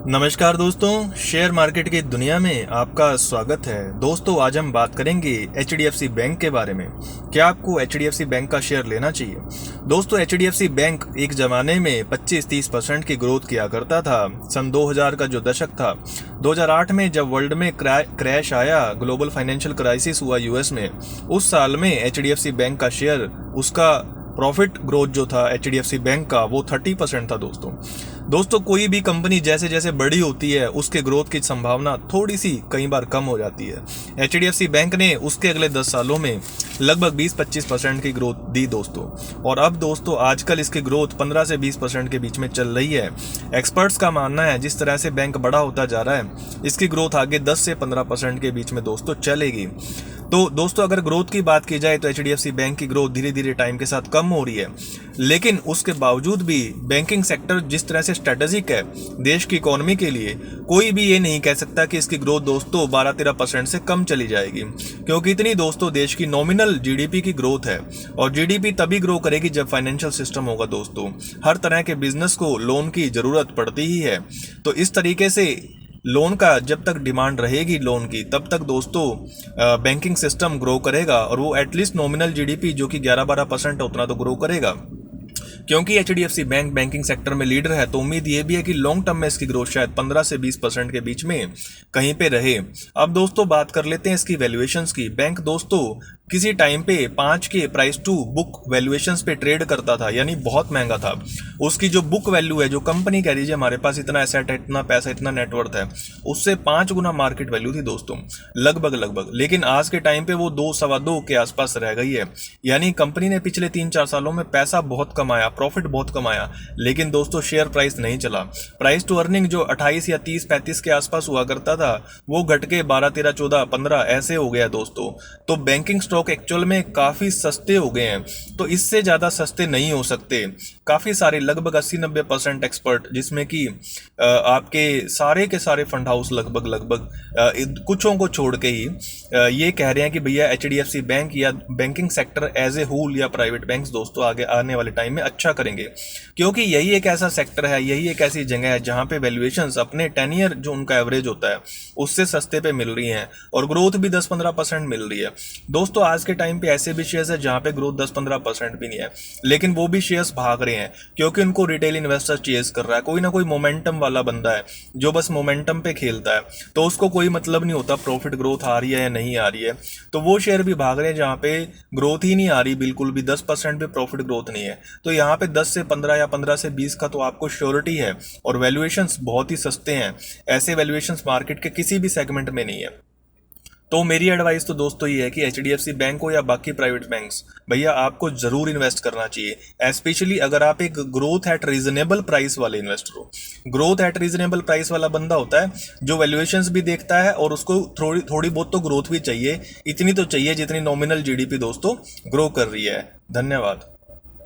नमस्कार दोस्तों, share market की दुनिया में आपका स्वागत है। दोस्तों, आज हम बात करेंगे HDFC बैंक के बारे में। क्या आपको HDFC बैंक का शेयर लेना चाहिए? दोस्तों, HDFC बैंक एक ज़माने में 25-30% की ग्रोथ किया करता था। सन 2000 का जो दशक था, 2008 में जब वर्ल्ड में क्रैश आया, ग्लोबल फाइनेंशियल क्राइसिस हुआ यूएस में, उस साल में HDFC बैंक का शेयर, उसका प्रॉफिट ग्रोथ जो था HDFC बैंक का, वो 30% था। दोस्तों कोई भी कंपनी जैसे जैसे बड़ी होती है, उसके ग्रोथ की संभावना थोड़ी सी कई बार कम हो जाती है। HDFC बैंक ने उसके अगले 10 सालों में लगभग 20-25% की ग्रोथ दी दोस्तों। और अब दोस्तों आजकल इसकी ग्रोथ 15 से 20% के बीच में चल रही है। एक्सपर्ट्स का मानना है जिस तरह से बैंक बड़ा होता जा रहा है, इसकी ग्रोथ आगे 10 से 15% के बीच में दोस्तों चलेगी। तो दोस्तों अगर ग्रोथ की बात की जाए तो HDFC बैंक की ग्रोथ धीरे धीरे टाइम के साथ कम हो रही है, लेकिन उसके बावजूद भी बैंकिंग सेक्टर जिस तरह से स्ट्रेटेजिक है देश की इकोनॉमी के लिए, कोई भी ये नहीं कह सकता कि इसकी ग्रोथ दोस्तों 12-13% से कम चली जाएगी, क्योंकि इतनी दोस्तों देश की नॉमिनल GDP की ग्रोथ है। और GDP तभी ग्रो करेगी जब फाइनेंशियल सिस्टम होगा दोस्तों। हर तरह के बिजनेस को लोन की जरूरत पड़ती ही है। तो इस तरीके से लोन का जब तक डिमांड रहेगी लोन की, तब तक दोस्तों बैंकिंग सिस्टम ग्रो करेगा, और वो एटलीस्ट नॉमिनल GDP जो कि 11-12% है उतना तो ग्रो करेगा। क्योंकि HDFC बैंक बैंकिंग सेक्टर में लीडर है, तो उम्मीद ये भी है कि लॉन्ग टर्म में इसकी ग्रोथ शायद 15 से 20% के बीच में कहीं पे रहे। अब दोस्तों बात कर लेते हैं इसकी वैल्यूएशंस की। बैंक दोस्तों किसी टाइम पे 5 के प्राइस टू बुक वैल्यूएशंस पे ट्रेड करता था, यानी बहुत महंगा था। उसकी जो बुक वैल्यू है, जो कंपनी कह रही है हमारे पास इतना एसेट है, इतना पैसा, इतना नेटवर्थ है, उससे 5 गुना मार्केट वैल्यू थी दोस्तों, लगभग। लेकिन आज के टाइम पे वो 2-2.25 के आसपास रह गई है। यानी कंपनी ने पिछले 3-4 सालों में पैसा बहुत कमाया, प्रॉफिट बहुत कमाया, लेकिन दोस्तों शेयर प्राइस नहीं चला। प्राइस टू अर्निंग जो 28 या 30-35 के आसपास हुआ करता था, वो घट के 12-13-14-15 ऐसे हो गया दोस्तों। तो बैंकिंग स्टॉक एक्चुअल में काफी सस्ते हो गए हैं, तो इससे ज्यादा सस्ते नहीं हो सकते। काफी सारे लगभग 80-90% एक्सपर्ट, जिसमें कि आपके सारे के सारे फंड हाउस लगभग कुछों को छोड़ के ही ये कह रहे हैं कि भैया HDFC बैंक या banking sector as a whole या प्राइवेट बैंक्स दोस्तों आगे आने वाले टाइम में अच्छा करेंगे, क्योंकि यही एक ऐसा सेक्टर है, यही एक ऐसी जगह है जहां पे वैल्यूएशंस अपने 10 ईयर जो उनका एवरेज होता है उससे सस्ते पे मिल रही हैं, और ग्रोथ भी 10-15% मिल रही है दोस्तों। आज के टाइम पे ऐसे भी शेयर्स है जहां पे ग्रोथ 10-15% भी नहीं है, लेकिन वो भी शेयर्स भाग रहे हैं, क्योंकि उनको रिटेल इन्वेस्टर चेज कर रहा है। कोई ना कोई मोमेंटम वाला बंदा है जो बस मोमेंटम पे खेलता है, तो उसको कोई मतलब नहीं होता प्रॉफिट ग्रोथ आ रही है या नहीं आ रही है। तो वो शेयर भी भाग रहे हैं जहां पे ग्रोथ ही नहीं आ रही, बिल्कुल भी 10% भी प्रॉफिट ग्रोथ नहीं है। तो यहाँ पे 10 से 15 या 15 से 20 का तो आपको श्योरिटी है, और वैल्यूएशंस बहुत ही सस्ते हैं। ऐसे वैल्यूएशंस मार्केट के किसी भी सेगमेंट में नहीं है। तो मेरी एडवाइस तो दोस्तों ये है कि HDFC बैंक हो या बाकी प्राइवेट बैंक्स, भैया आपको जरूर इन्वेस्ट करना चाहिए, स्पेशली अगर आप एक ग्रोथ एट रीजनेबल प्राइस वाले इन्वेस्टर हो। ग्रोथ एट रीजनेबल प्राइस वाला बंदा होता है जो वैल्यूएशंस भी देखता है, और उसको थोड़ी बहुत तो ग्रोथ भी चाहिए, इतनी तो चाहिए जितनी नॉमिनल GDP दोस्तों ग्रो कर रही है। धन्यवाद।